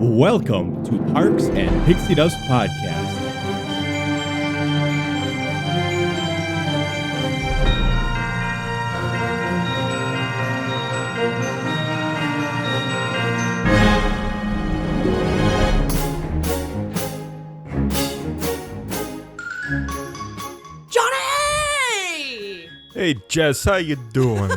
Welcome to Parks and Pixie Dust Podcast. Johnny! Hey Jess, how you doing?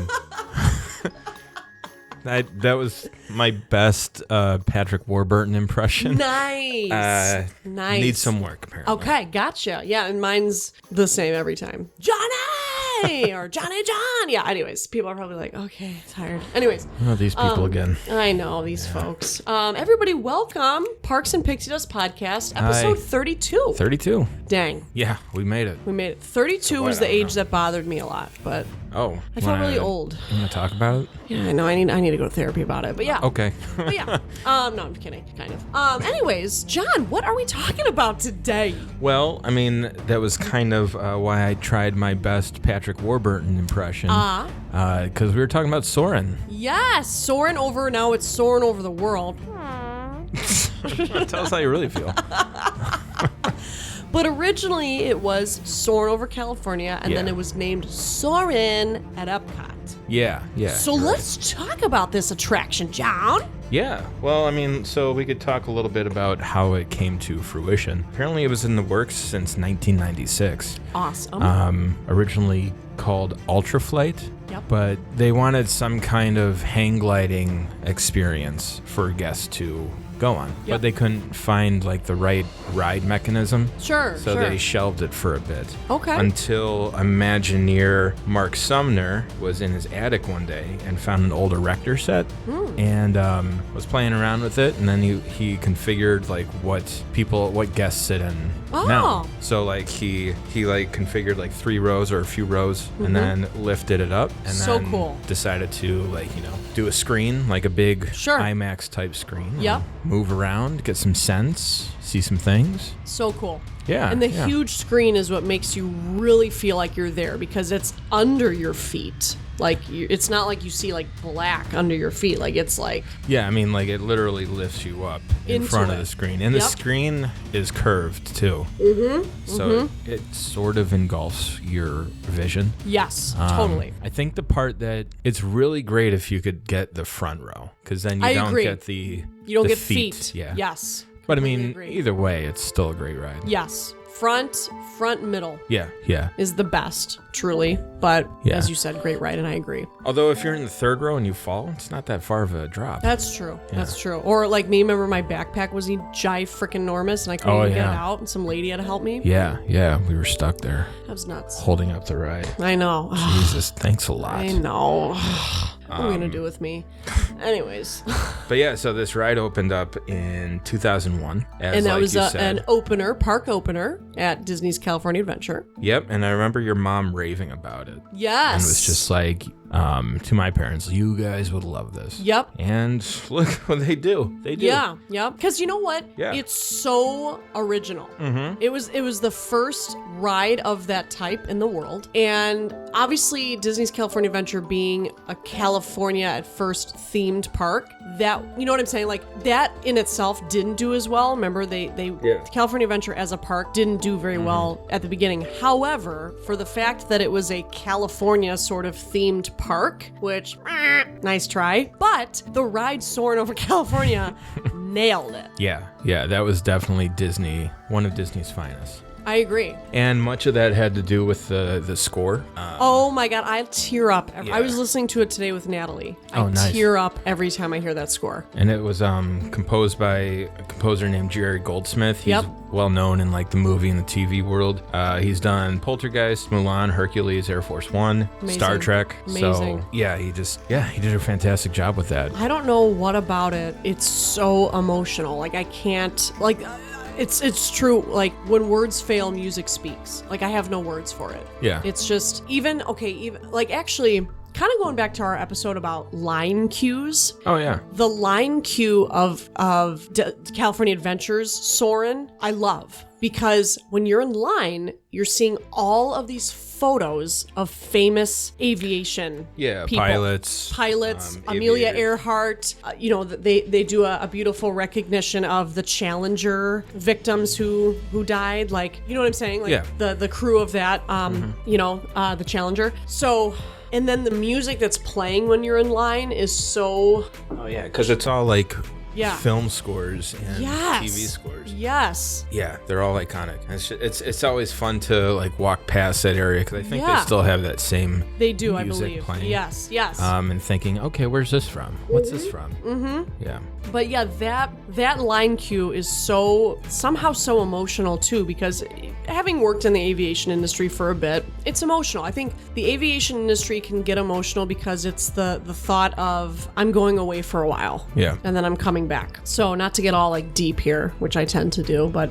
That was my best Patrick Warburton impression. Nice. Nice. Needs some work, apparently. Okay, gotcha. Yeah, and mine's the same every time. Johnny! Or Johnny John. Yeah, anyways, people are probably like, okay, tired. Anyways. Oh, these people again. I know, these folks. Everybody, welcome. Parks and Pixie Dust Podcast, episode 32. 32. Dang. Yeah, we made it. We made it. 32 was the age that bothered me a lot, but Oh. I felt really old. You want to talk about it? Yeah, I know. I need to go to therapy about it, but yeah. Okay. But yeah. No, I'm kidding. Kind of. Anyways, John, what are we talking about today? Well, I mean, that was kind of why I tried my best Patrick Warburton impression. Because we were talking about Soarin. Yes, Soarin over now. It's Soarin over the world. Tell us how you really feel. But originally it was Soarin over California, and then it was named Soarin at Epcot. Yeah. So let's talk about this attraction, John. Yeah, well, I mean, so we could talk a little bit about how it came to fruition. Apparently it was in the works since 1996. Awesome. Originally called Ultraflight, Yep. but they wanted some kind of hang gliding experience for guests to go on. Yep. But they couldn't find like the right ride mechanism. Sure. So they shelved it for a bit. Okay. Until Imagineer Mark Sumner was in his attic one day and found an old erector set and was playing around with it, and then he configured like what guests sit in now. So like he like configured like 3 rows or a few rows and then lifted it up and So then cool. decided to like, do a screen, like a big IMAX type screen. Yep. Move around, get some sense, see some things. So cool. Yeah. And the huge screen is what makes you really feel like you're there because it's under your feet. Like, it's not like you see, like, black under your feet. Like, it's like... Yeah, I mean, like, it literally lifts you up in front of the screen. And the screen is curved, too. So it sort of engulfs your vision. Yes, totally. I think the part that... It's really great if you could get the front row. Because then you don't get the You don't the get feet. Yeah. Yes. But, I mean, agree. either way, it's still a great ride. Yes. Front, middle. Yeah. Is the best, truly. But, Yeah. as you said, great ride, and I agree. Although, if you're in the third row and you fall, it's not that far of a drop. That's true. That's true. Or, like me, remember my backpack was frickin' enormous, and I couldn't even get it out, and some lady had to help me? Yeah, we were stuck there. That was nuts. Holding up the ride. I know. Jesus, thanks a lot. I know. What are you going to do with me? Anyways. But yeah, so this ride opened up in 2001. And that was an park opener at Disney's California Adventure. Yep, and I remember your mom raving about it. Yes. And was just like, to my parents, you guys would love this. Yep. And look what they do. They do. Yeah. Because you know what? Yeah. It's so original. Mm-hmm. It was the first ride of that type in the world. And obviously Disney's California Adventure being a California at first themed park, that, you know what I'm saying? Like, that in itself didn't do as well. Remember, California Adventure as a park didn't do very well at the beginning. However, for the fact that it was a California sort of themed park, which, nice try, but the ride Soarin' over California nailed it. Yeah, that was definitely Disney, one of Disney's finest. I agree. And much of that had to do with the score. Oh my God, I tear up. I was listening to it today with Natalie. I tear up every time I hear that score. And it was composed by a composer named Jerry Goldsmith. He's well known in like the movie and the TV world. He's done Poltergeist, Mulan, Hercules, Air Force One, Star Trek. Amazing. So yeah, he did a fantastic job with that. I don't know what about it. It's so emotional. Like, I can't, like... It's true. Like, when words fail, music speaks. Like, I have no words for it. Yeah. It's just, actually, kind of going back to our episode about line cues. Oh yeah. The line cue of California Adventure's Soarin', I love. Because when you're in line, you're seeing all of these photos of famous aviation people. Pilots, Amelia aviators. Earhart. They do a beautiful recognition of the Challenger victims who died. Like, you know what I'm saying? Like the crew of that, the Challenger. So... And then the music that's playing when you're in line is so... Oh, yeah, because it's all like film scores and TV scores. Yes. Yeah, they're all iconic. It's always fun to like walk past that area because I think they still have that same They do, I music believe. playing. Yes. And thinking, okay, where's this from? What's this from? Mm-hmm. Yeah. But yeah, that line cue is somehow so emotional too, because having worked in the aviation industry for a bit, it's emotional. I think the aviation industry can get emotional because it's the thought of, I'm going away for a while. Yeah. And then I'm coming back. So not to get all like deep here, which I tend to do, but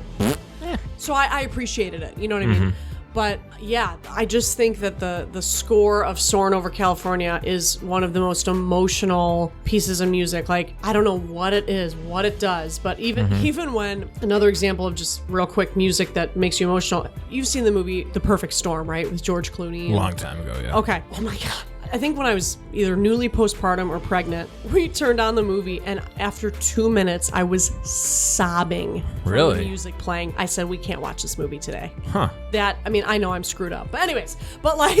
so I appreciated it. You know what I mean? But yeah, I just think that the score of Soarin' over California is one of the most emotional pieces of music. Like, I don't know what it is, what it does, but even when, another example of just real quick music that makes you emotional, you've seen the movie The Perfect Storm, right? With George Clooney. A long time ago, yeah. Okay. Oh my God. I think when I was either newly postpartum or pregnant, we turned on the movie, and after 2 minutes, I was sobbing from Really? the music playing. I said, we can't watch this movie today. Huh. I know I'm screwed up. But anyways, like,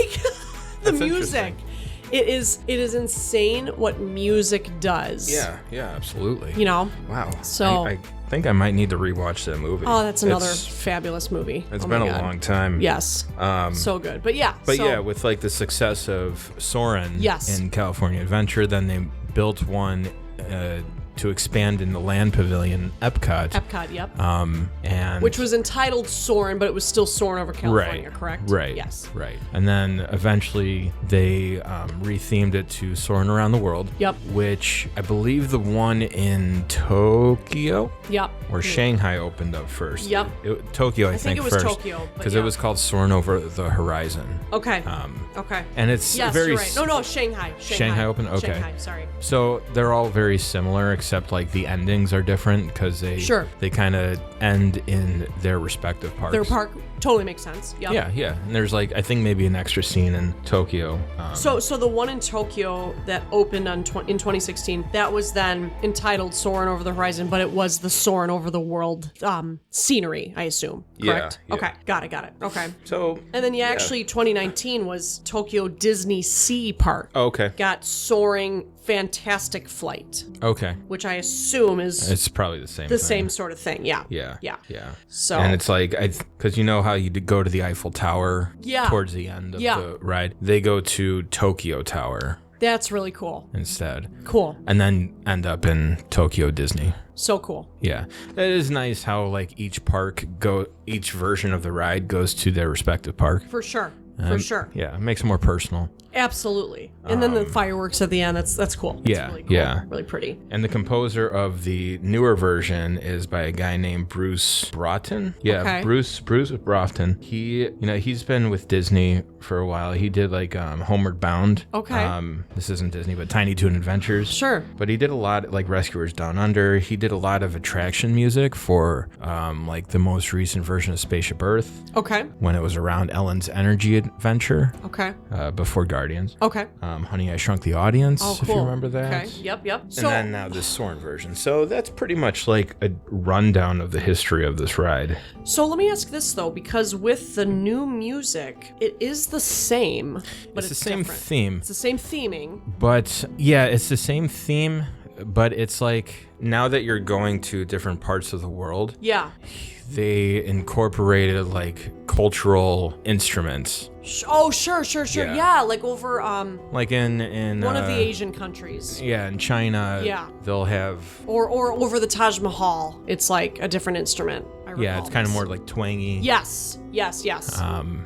the That's music. It is insane what music does. Yeah, absolutely. You know? Wow. So... I think I might need to rewatch that movie. Oh, that's another fabulous movie. It's Oh been my a God. long time. Yes. So good. But yeah. With like the success of Soarin' Yes. in California Adventure, then they built one to expand in the land pavilion, Epcot. Epcot, yep. And which was entitled Soarin', but it was still Soarin' over California, correct? Right. Yes. Right. And then eventually they rethemed it to Soarin' Around the World. Yep. Which I believe the one in Tokyo. Yep. Or Shanghai opened up first. Yep. Tokyo, I think it was first. Tokyo. Because it was called Soarin' Over the Horizon. Okay. Okay. And it's yes, very... you're right. No, Shanghai. Shanghai opened? Okay. Shanghai, sorry. So they're all very similar, except like the endings are different because they kind of end in their respective parks. Their park totally makes sense. Yep. Yeah. And there's like, I think maybe an extra scene in Tokyo. So the one in Tokyo that opened in 2016, that was then entitled Soarin' Over the Horizon, but it was the Soarin' Over the World scenery, I assume. Correct? Yeah. Okay. Got it. Okay. So... And then actually 2019 was Tokyo Disney Sea Park. Oh, okay. Got Soaring Fantastic Flight. Okay. Which I assume is... It's probably the same same sort of thing, yeah. Yeah. So... And it's like, because you know how you go to the Eiffel Tower towards the end of the ride? They go to Tokyo Tower. That's really cool. Instead. Cool. And then end up in Tokyo Disney. So cool. Yeah. It is nice how like each version of the ride goes to their respective park. For sure. Yeah, it makes it more personal. Absolutely. And then the fireworks at the end, that's cool. That's really cool. Yeah. Really pretty. And the composer of the newer version is by a guy named Bruce Broughton. Yeah, okay. Bruce Broughton. He's been with Disney for a while. He did like Homeward Bound. Okay. This isn't Disney, but Tiny Toon Adventures. Sure. But he did a lot like Rescuers Down Under. He did a lot of attraction music for like the most recent version of Spaceship Earth. Okay. When it was around Ellen's Energy Adventure. Okay. Before Guardians. Okay. Honey, I Shrunk the Audience. Oh, cool. If you remember that. Okay. Yep. And then now this Soarin' version. So that's pretty much like a rundown of the history of this ride. So let me ask this though, because with the new music, it is the same, but it's the same different. theme. It's the same theming. But yeah, it's the same theme, but it's like now that you're going to different parts of the world. Yeah. They incorporated like cultural instruments. Oh, sure. Yeah, like over like in one of the Asian countries. Yeah, in China. Yeah. They'll have or over the Taj Mahal. It's like a different instrument. recall. Yeah, it's kind of this. more like twangy. Yes.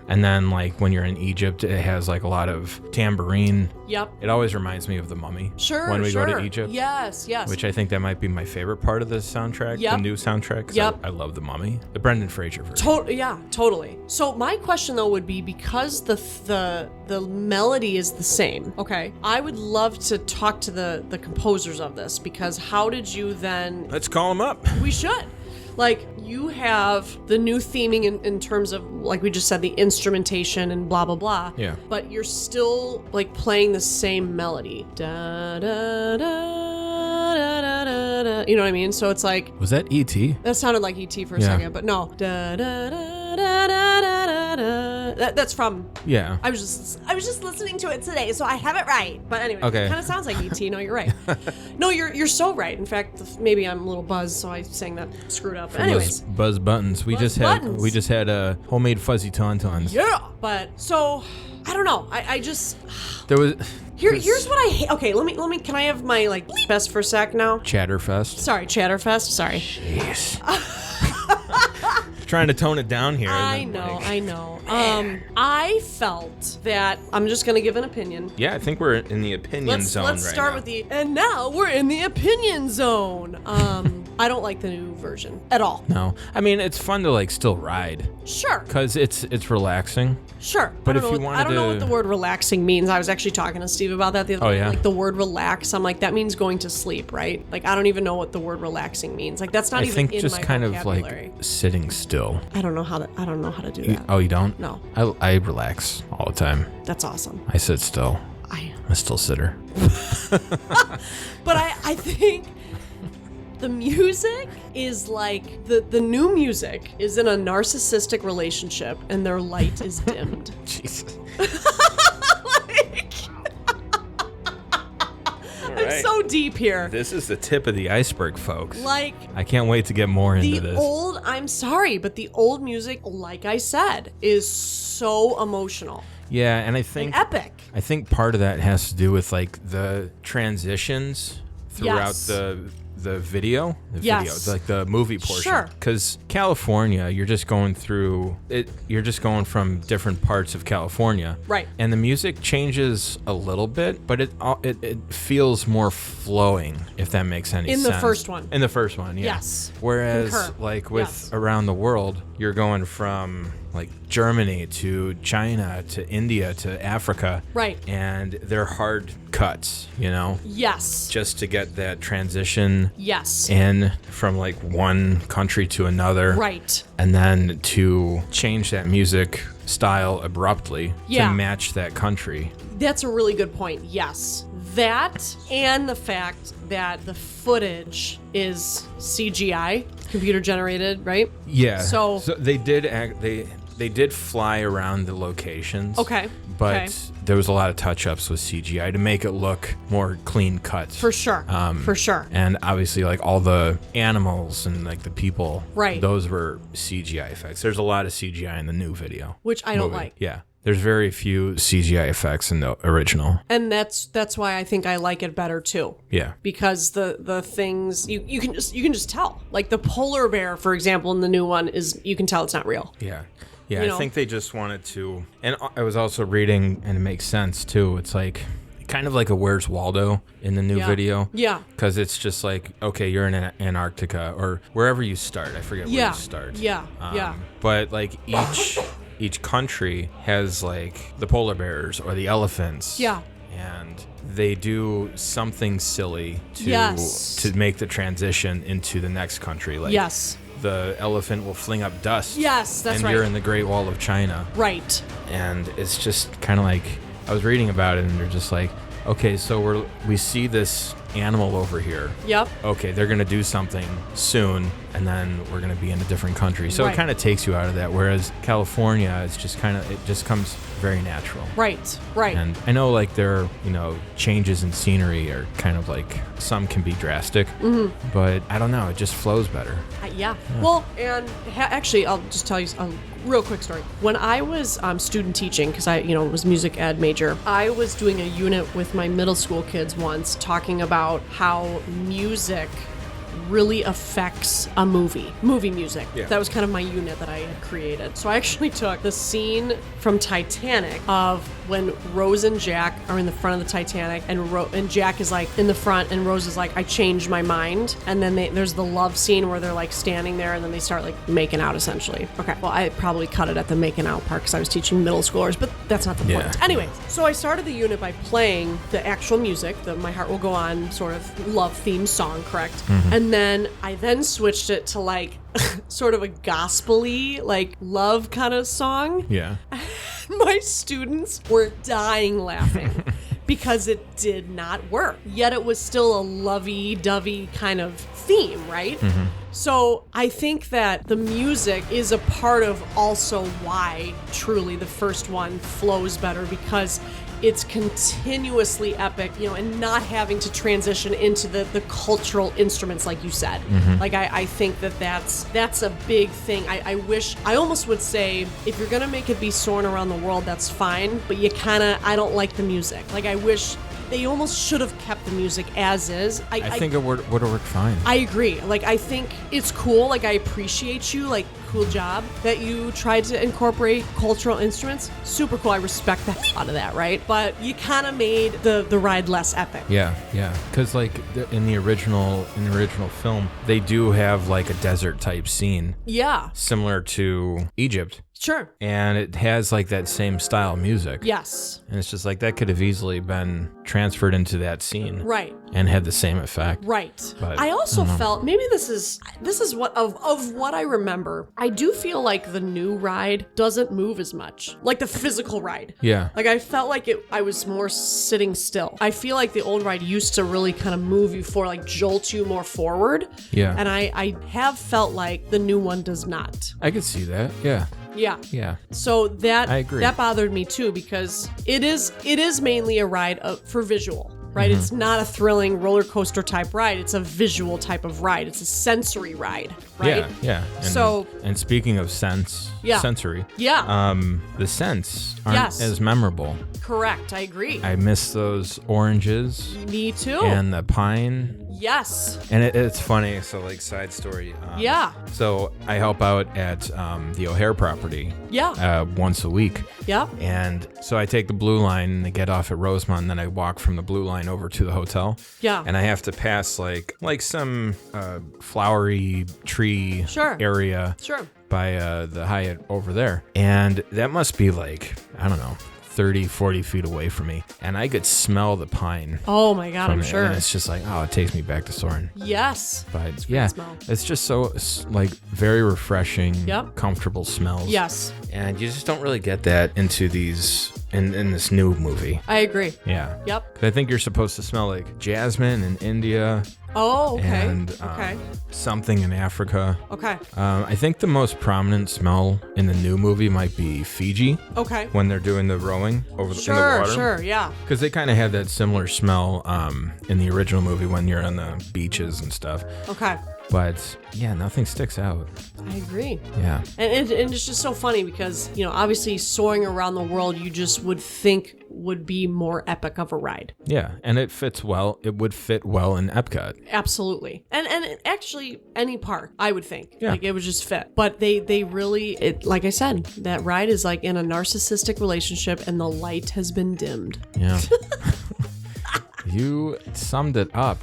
And then like when you're in Egypt, it has like a lot of tambourine. Yep. It always reminds me of The Mummy. Sure. When we go to Egypt. Yes. Which I think that might be my favorite part of the soundtrack, Yep. the new soundtrack. 'Cause Yep. I love The Mummy, the Brendan Fraser version. Yeah, totally. So my question though would be, because the melody is the same, okay, I would love to talk to the composers of this, because how did you then... Let's call them up. We should. Like, you have the new theming in terms of, like we just said, the instrumentation and blah, blah, blah. Yeah. But you're still, like, playing the same melody. Da, da, da, da, da, da, da. You know what I mean? So it's like... Was that E.T.? That sounded like E.T. for a Yeah. second, but no. Da, da, da, da, da, da, da. That's from... Yeah. I was just listening to it today, so I have it right. But anyway, Okay. It kind of sounds like E.T. No, you're right. No, you're so right. In fact, maybe I'm a little buzzed, so I sang that screwed up. But From those anyways, Buzz Buttons. We Buzz just Buttons. had a homemade fuzzy tauntauns. yeah. But so I don't know. I just There was here's what I hate. Okay, let me. Can I have my like best for a sec now? Chatterfest. Sorry, Chatterfest. Sorry. Jeez. Trying to tone it down here. I know. I felt that I'm just gonna give an opinion. Yeah, I think we're in the opinion zone Let's right start now. with the, and now we're in the opinion zone. I don't like the new version at all. No, I mean it's fun to like still ride Sure, because it's relaxing. sure. But I if don't you know, wanted I don't know what to- the word relaxing means. I was actually talking to Steve about that the other Oh, day. yeah? Like the word relax, I'm like, that means going to sleep, right? Like I don't even know what the word relaxing means. Like that's not I even think in just my kind of vocabulary. like sitting still. I don't know how to do that. Oh, you don't? No. I relax all the time. That's awesome. I sit still. I'm a still sitter. But I think the music is like the new music is in a narcissistic relationship and their light is dimmed. Jesus. I'm so deep here. This is the tip of the iceberg, folks. Like I can't wait to get more into this. I'm sorry, but the old music, like I said, is so emotional Yeah, and I and think epic. I think part of that has to do with like the transitions throughout Yes. the video, Yes. like the movie portion. Sure. Because California, you're just going through it. You're just going from different parts of California, Right. And the music changes a little bit, but it feels more flowing, if that makes any sense. In the first one. In the first one, yeah. Yes. Whereas, Concur. like with Yes. around the world, you're going from like Germany to China to India to Africa, Right. And they're hard cuts, you know, Yes. just to get that transition Yes. in from like one country to another, Right. and then to change that music style abruptly Yeah. to match that country. That's a really good point. Yes. That and the fact that the footage is CGI, computer generated, right? Yeah. So- they did they did fly around the locations. Okay. But Okay. there was a lot of touch-ups with CGI to make it look more clean cut. For sure. For sure. And obviously, like all the animals and like the people, Right. those were CGI effects. There's a lot of CGI in the new video, Which I don't movie. like. Yeah, there's very few CGI effects in the original. And that's why I think I like it better too. Yeah, Because the things you can just tell. Like the polar bear, for example, in the new one you can tell it's not real. yeah. Yeah, You I know? think they just wanted to, and I was also reading, and it makes sense too. It's like kind of like a Where's Waldo in the new Yeah. video. Yeah. Because it's just like, okay, you're in Antarctica or wherever you start. I forget where Yeah. you start. Yeah. Yeah. But like each country has like the polar bears or the elephants. Yeah. And they do something silly Yes. to make the transition into the next country. Like Yes. the elephant will fling up dust. Yes, that's and right. you're in the Great Wall of China. Right. And it's just kind of like, I was reading about it and they're just like, okay, so we see this animal over here. Yep. Okay, they're going to do something soon and then we're going to be in a different country. So Right. it kind of takes you out of that. Whereas California, it's just it just comes very natural. Right. Right. And I know like there, changes in scenery are kind of like, some can be drastic, but I don't know, it just flows better. Yeah. Well, and actually, I'll just tell you a real quick story. When I was student teaching, because I, was music ed major, I was doing a unit with my middle school kids once talking about how music really affects a movie music. Yeah. That was kind of my unit that I had created. So I actually took the scene from Titanic of when Rose and Jack are in the front of the Titanic, and Jack is like in the front, and Rose is like, I changed my mind. And then there's the love scene where they're like standing there, and then they start like making out essentially. Okay, well, I probably cut it at the making out part because I was teaching middle schoolers, but that's not the point. Anyways, so I started the unit by playing the actual music, the My Heart Will Go On sort of love theme song, correct? Mm-hmm. And then I switched it to like sort of a gospel-y, like love kind of song. Yeah. My students were dying laughing because it did not work. Yet it was still a lovey-dovey kind of theme, right? Mm-hmm. So I think that the music is a part of also why truly the first one flows better, because it's continuously epic, and not having to transition into the cultural instruments like you said. Mm-hmm. Like I think that's a big thing. I almost would say, if you're gonna make it be Soarin' Around the World, that's fine, but I don't like the music. Like I wish they almost should have kept the music as is. I think it would have worked fine. I agree. Like, I think it's cool. Like, I appreciate you. Like, cool job that you tried to incorporate cultural instruments. Super cool. I respect the hell out of that, right? But you kind of made the ride less epic. Yeah. Because, like, in the original film, they do have, like, a desert type scene. Yeah. Similar to Egypt. Sure. And it has like that same style music. Yes. And it's just like that could have easily been transferred into that scene. Right. And had the same effect. Right. But I also felt, maybe this is what of what I remember, I do feel like the new ride doesn't move as much. Like the physical ride. Yeah. Like I felt like I was more sitting still. I feel like the old ride used to really kind of move you forward, like jolt you more forward. Yeah. And I have felt like the new one does not. I could see that. Yeah. Yeah. So I agree. That bothered me too, because it is mainly a ride for visual, right? Mm-hmm. It's not a thrilling roller coaster type ride. It's a visual type of ride. It's a sensory ride, right? Yeah. And speaking of sensory, the scents aren't as memorable. Correct. I agree. I miss those oranges. Me too. And the pine. Yes. And it's funny. So, like, side story. So I help out at the O'Hare property. Yeah. Once a week. Yep. And so I take the blue line and I get off at Rosemont, and then I walk from the blue line over to the hotel. Yeah. And I have to pass like some flowery tree area. Sure. By the Hyatt over there. And that must be like, I don't know, 30, 40 feet away from me. And I could smell the pine. Oh my God, I'm sure. And it's just like, it takes me back to Soarin'. Yes. But it's just so like very refreshing, comfortable smells. Yes. And you just don't really get that into these in this new movie. I agree. Yeah. Yep. 'Cause I think you're supposed to smell like jasmine in India. Oh, okay. And something in Africa. Okay. I think the most prominent smell in the new movie might be Fiji. Okay. When they're doing the rowing in the water. Sure, yeah. Because they kind of have that similar smell in the original movie when you're on the beaches and stuff. Okay. But yeah, nothing sticks out. I agree. Yeah. And it's just so funny because, obviously Soaring Around the World, you just would think would be more epic of a ride. Yeah. And it fits well. It would fit well in Epcot. Absolutely. And actually any park, I would think. Yeah. Like it would just fit. But they really, like I said, that ride is like in a narcissistic relationship and the light has been dimmed. Yeah. You summed it up.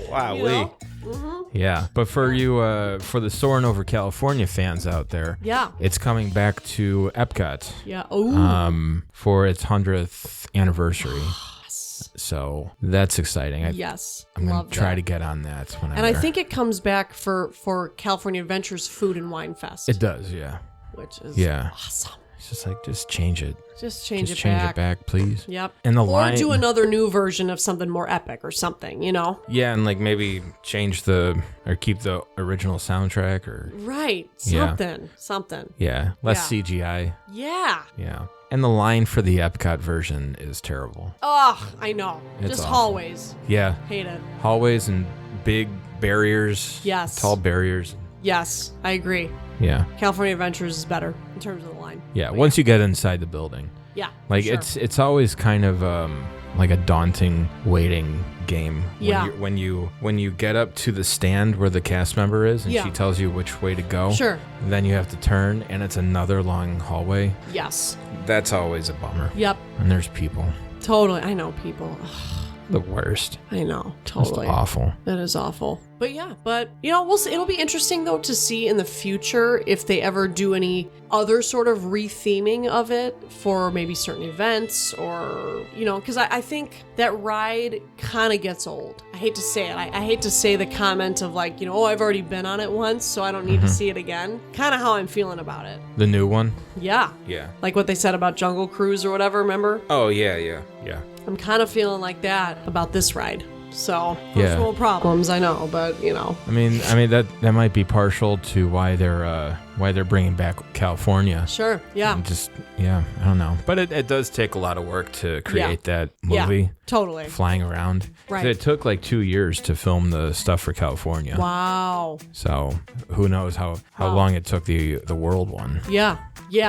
Wow. Mm-hmm. Yeah. But for you, for the Soarin' Over California fans out there, it's coming back to Epcot. Yeah. Oh. For its 100th anniversary. So that's exciting. I'm going to try to get on that when I'm there. And I think it comes back for California Adventures Food and Wine Fest. It does, yeah. Which is awesome. It's just like, just change it. Just change it back, please. Yep. And or do another new version of something more epic or something, Yeah, and like maybe change or keep the original soundtrack or... Right. Something. Yeah. Less CGI. Yeah. Yeah. And the line for the Epcot version is terrible. Oh, I know. It's just awful. hallways. Yeah. Hate it. Hallways and big barriers. Yes. Tall barriers. Yes, I agree. Yeah. California Adventures is better in terms of the line. Yeah, once you get inside the building. Yeah. Like sure. it's always kind of like a daunting waiting game. Yeah. When you get up to the stand where the cast member is and Yeah. she tells you which way to go. Sure. Then you have to turn and it's another long hallway. Yes. That's always a bummer. Yep. And there's people. Totally. I know people. The worst. I know. Totally. Just awful. That is awful. But yeah, we'll see. It'll be interesting though to see in the future if they ever do any other sort of retheming of it for maybe certain events or, because I think that ride kind of gets old. I hate to say it. I hate to say the comment of like, oh, I've already been on it once, so I don't need to see it again. Kind of how I'm feeling about it. The new one? Yeah. Yeah. Like what they said about Jungle Cruise or whatever, remember? Oh, yeah. I'm kind of feeling like that about this ride. So, Yeah. first world problems, I know, but I mean that might be partial to why they're bringing back California. Sure, yeah. I don't know. But it does take a lot of work to create that movie. Yeah, totally. Flying around. Right. It took like 2 years to film the stuff for California. Wow. So who knows how long it took the world one. Yeah,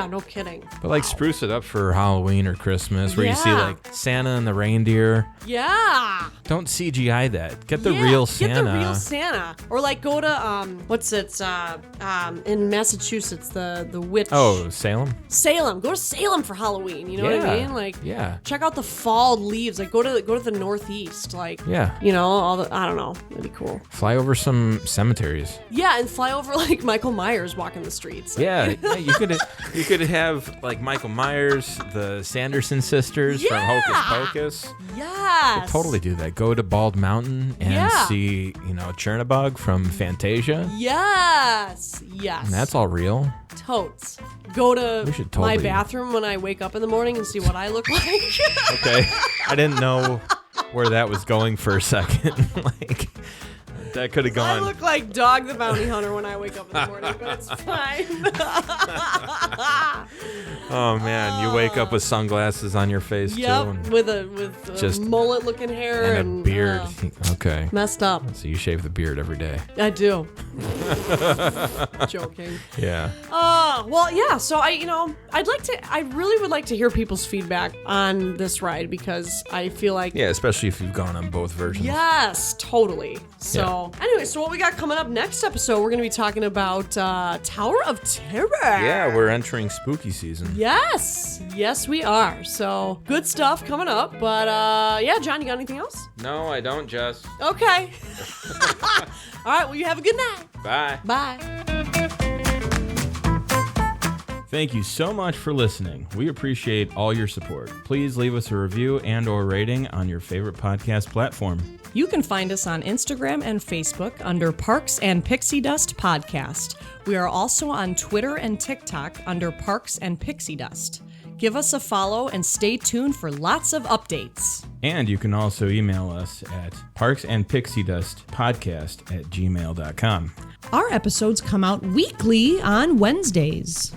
no kidding. But like spruce it up for Halloween or Christmas where you see Yeah. like Santa and the reindeer. Yeah. Don't CGI that. Get the real Santa. Get the real Santa. Or like go to in Massachusetts, the witch. Oh, Salem? Salem. Go to Salem for Halloween. You know what I mean? Like check out the fall leaves. Like go to the Northeast. Like all the I don't know. That'd be cool. Fly over some cemeteries. Yeah, and fly over like Michael Myers walking the streets. Yeah, you could have like Michael Myers, the Sanderson sisters from Hocus Pocus. Yes. Totally do that. Go to Bald Mountain and see, Chernabog from Fantasia. Yes. And that's all real. Totes. Go to totally my bathroom when I wake up in the morning and see what I look like. Okay. I didn't know where that was going for a second. Like, that could have gone. I look like Dog the Bounty Hunter when I wake up in the morning, but it's fine. Oh man, you wake up with sunglasses on your face too. And with just mullet looking hair and a beard. Okay. Messed up. So you shave the beard every day. I do. Joking. Yeah. Well, yeah. So I really would like to hear people's feedback on this ride because I feel like especially if you've gone on both versions. Yes, totally. So anyway, so what we got coming up next episode, we're going to be talking about Tower of Terror. Yeah, we're entering spooky season. Yes, we are. So good stuff coming up. But John, you got anything else? No, I don't, Jess. Okay. All right, well, you have a good night. Bye. Bye. Thank you so much for listening. We appreciate all your support. Please leave us a review and/or rating on your favorite podcast platform. You can find us on Instagram and Facebook under Parks and Pixie Dust Podcast. We are also on Twitter and TikTok under Parks and Pixie Dust. Give us a follow and stay tuned for lots of updates. And you can also email us at parksandpixiedustpodcast@gmail.com. Our episodes come out weekly on Wednesdays.